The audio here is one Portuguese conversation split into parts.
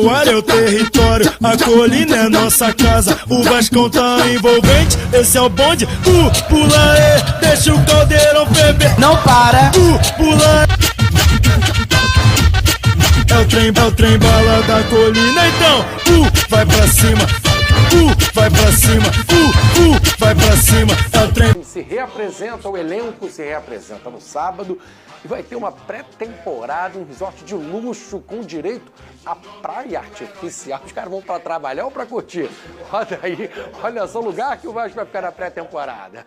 Uruguai é o território, a colina é nossa casa. O Vascão tá envolvente, esse é o bonde. Pula aí, deixa o caldeirão ferver. Não para. Pula aí. É o trem bala da colina, então vai pra cima, vai pra cima, vai pra cima. É o trem. Se reapresenta, o elenco se reapresenta no sábado e vai ter uma pré-temporada, um resort de luxo com direito à praia artificial. Os caras vão pra trabalhar ou pra curtir? Olha aí, olha só o lugar que o Vasco vai ficar na pré-temporada.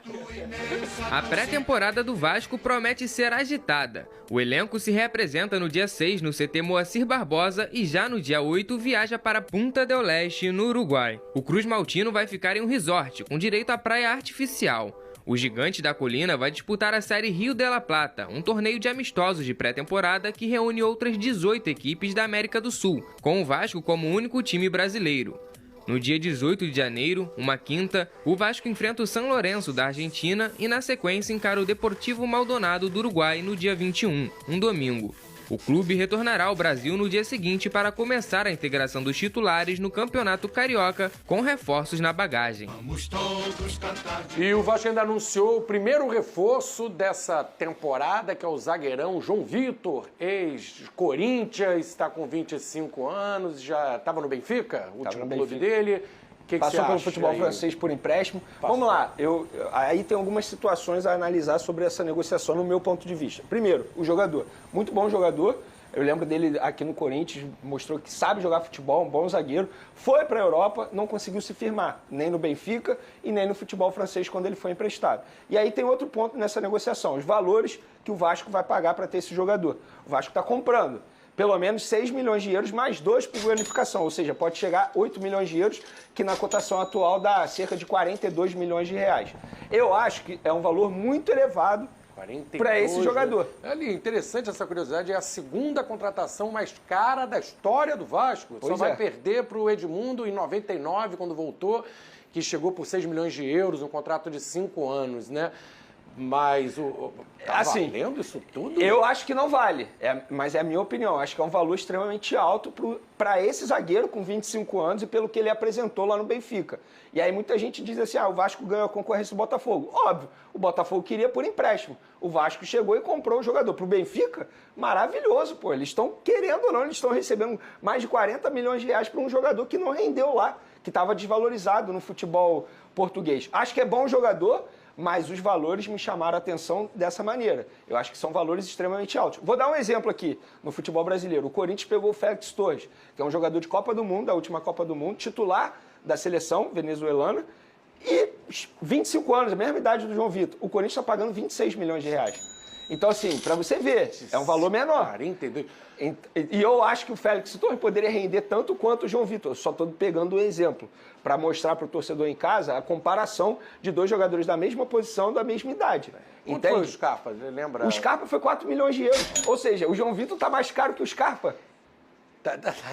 A pré-temporada do Vasco promete ser agitada. O elenco se reapresenta no dia 6 no CT Moacir Barbosa e já no dia 8 viaja para Punta del Este, no Uruguai. O Cruz Maltino vai ficar em um resort com direito à praia artificial. O Gigante da Colina vai disputar a Série Rio de la Plata, um torneio de amistosos de pré-temporada que reúne outras 18 equipes da América do Sul, com o Vasco como único time brasileiro. No dia 18 de janeiro, uma quinta, o Vasco enfrenta o São Lourenço da Argentina e na sequência encara o Deportivo Maldonado do Uruguai no dia 21, um domingo. O clube retornará ao Brasil no dia seguinte para começar a integração dos titulares no Campeonato Carioca, com reforços na bagagem. E o Vasco ainda anunciou o primeiro reforço dessa temporada, que é o zagueirão João Vitor, ex-Corinthians, está com 25 anos, já estava no Benfica, o último clube dele. Que Passou pelo futebol francês por empréstimo. Vamos lá, aí tem algumas situações a analisar sobre essa negociação no meu ponto de vista. Primeiro, o jogador. Muito bom jogador. Eu lembro dele aqui no Corinthians, mostrou que sabe jogar futebol, um bom zagueiro. Foi para a Europa, não conseguiu se firmar, nem no Benfica e nem no futebol francês quando ele foi emprestado. E aí tem outro ponto nessa negociação, os valores que o Vasco vai pagar para ter esse jogador. O Vasco está comprando pelo menos 6 milhões de euros mais 2 por bonificação, ou seja, pode chegar a 8 milhões de euros, que na cotação atual dá cerca de 42 milhões de reais. Eu acho que é um valor muito elevado para esse jogador. Ali, interessante essa curiosidade, é a segunda contratação mais cara da história do Vasco. Só vai perder para o Edmundo em 99, quando voltou, que chegou por 6 milhões de euros, um contrato de 5 anos, né? Mas tá valendo isso tudo? Eu acho que não vale, mas é a minha opinião. Acho que é um valor extremamente alto para esse zagueiro com 25 anos e pelo que ele apresentou lá no Benfica. E aí muita gente diz assim, o Vasco ganhou a concorrência do Botafogo. Óbvio, o Botafogo queria por empréstimo. O Vasco chegou e comprou o jogador. Para o Benfica, maravilhoso, pô. Eles estão querendo ou não, eles estão recebendo mais de 40 milhões de reais para um jogador que não rendeu lá, que estava desvalorizado no futebol português. Acho que é bom jogador, mas os valores me chamaram a atenção dessa maneira. Eu acho que são valores extremamente altos. Vou dar um exemplo aqui no futebol brasileiro. O Corinthians pegou o Félix Torres, que é um jogador de Copa do Mundo, da última Copa do Mundo, titular da seleção venezuelana, e 25 anos, a mesma idade do João Vitor. O Corinthians está pagando 26 milhões de reais. Então, assim, para você ver, é um valor menor. 42. E eu acho que o Félix Torres poderia render tanto quanto o João Vitor. Só estou pegando um exemplo para mostrar para o torcedor em casa a comparação de dois jogadores da mesma posição, da mesma idade. Quanto foi o Scarpa? Lembra? O Scarpa foi 4 milhões de euros. Ou seja, o João Vitor está mais caro que o Scarpa.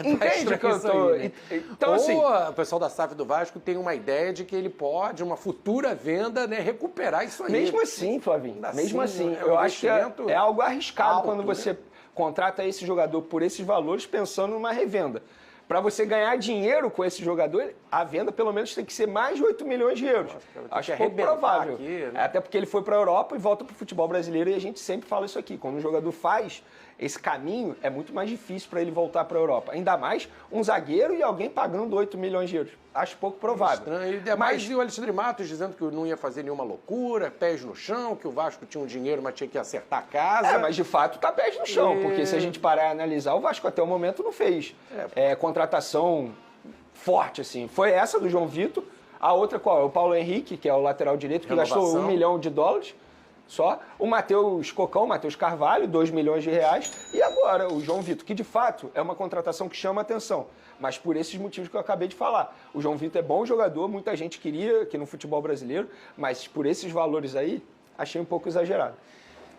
Entende o que eu tô... Né? Então, assim, o pessoal da SAF do Vasco tem uma ideia de que ele pode, uma futura venda, né, recuperar isso aí. Mesmo assim, Flavinho, mesmo assim, eu acho que é algo arriscado alto, quando você contrata esse jogador por esses valores pensando numa revenda. Para você ganhar dinheiro com esse jogador, a venda pelo menos tem que ser mais de 8 milhões de euros. Acho pouco provável. Aqui, né? Até porque ele foi para a Europa e volta para o futebol brasileiro e a gente sempre fala isso aqui. Quando um jogador faz esse caminho, é muito mais difícil para ele voltar para a Europa. Ainda mais um zagueiro e alguém pagando 8 milhões de euros. Acho pouco provável. Mas o Alexandre Matos dizendo que não ia fazer nenhuma loucura, pés no chão, que o Vasco tinha um dinheiro, mas tinha que acertar a casa. Mas de fato tá pés no chão, porque se a gente parar e analisar, o Vasco até o momento não fez contratação forte, assim. Foi essa do João Vitor, a outra qual? É o Paulo Henrique, que é o lateral direito, que gastou $1 milhão só. O Matheus Cocão, o Matheus Carvalho, 2 milhões de reais. E agora o João Vitor, que de fato é uma contratação que chama atenção. Mas por esses motivos que eu acabei de falar. O João Vitor é bom jogador, muita gente queria aqui no futebol brasileiro, mas por esses valores aí, achei um pouco exagerado.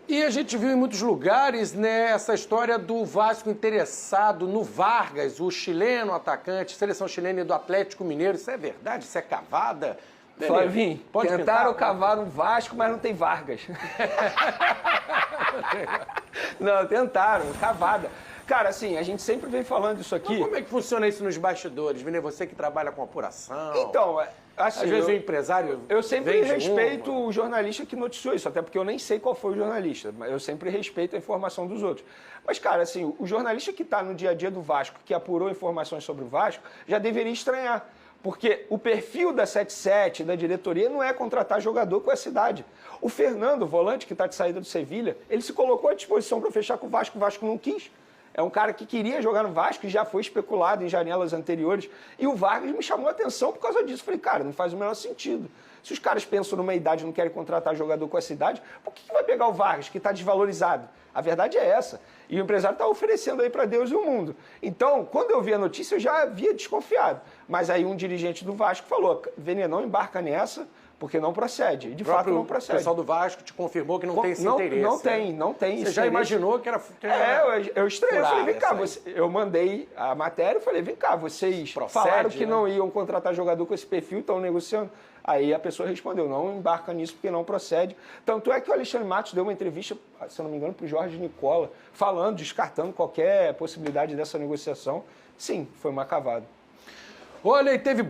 E a gente viu em muitos lugares, né, essa história do Vasco interessado no Vargas, o chileno atacante, seleção chilena e do Atlético Mineiro. Isso é verdade? Isso é cavada? Flavinho, tentaram cavar um Vasco, mas não tem Vargas. Não, tentaram, cavada. Cara, assim, a gente sempre vem falando isso aqui. Mas como é que funciona isso nos bastidores, Vini? Você que trabalha com apuração. Então, assim, às vezes o empresário. Eu sempre vende respeito uma. o jornalista que noticiou isso, até porque eu nem sei qual foi o jornalista, mas eu sempre respeito a informação dos outros. Mas, cara, assim, o jornalista que está no dia a dia do Vasco, que apurou informações sobre o Vasco, já deveria estranhar. Porque o perfil da 77, da diretoria, não é contratar jogador com essa idade. O Fernando, volante que está de saída do Sevilha, ele se colocou à disposição para fechar com o Vasco não quis. É um cara que queria jogar no Vasco e já foi especulado em janelas anteriores. E o Vargas me chamou a atenção por causa disso. Falei, cara, não faz o menor sentido. Se os caras pensam numa idade e não querem contratar jogador com essa idade, por que vai pegar o Vargas, que está desvalorizado? A verdade é essa. E o empresário está oferecendo aí para Deus e o mundo. Então, quando eu vi a notícia, eu já havia desconfiado. Mas aí um dirigente do Vasco falou, Vene, não embarca nessa, porque não procede. E de fato não procede. O pessoal do Vasco te confirmou que não tem esse interesse. Não tem. Você já imaginou que era... eu estranhei. Eu falei, vem cá, você... eu mandei a matéria e falei, vem cá, vocês falaram que não iam contratar jogador com esse perfil, estão negociando. Aí a pessoa respondeu, não embarca nisso porque não procede. Tanto é que o Alexandre Matos deu uma entrevista, se eu não me engano, para o Jorge Nicola, falando, descartando qualquer possibilidade dessa negociação. Sim, foi uma cavada. Olha, e teve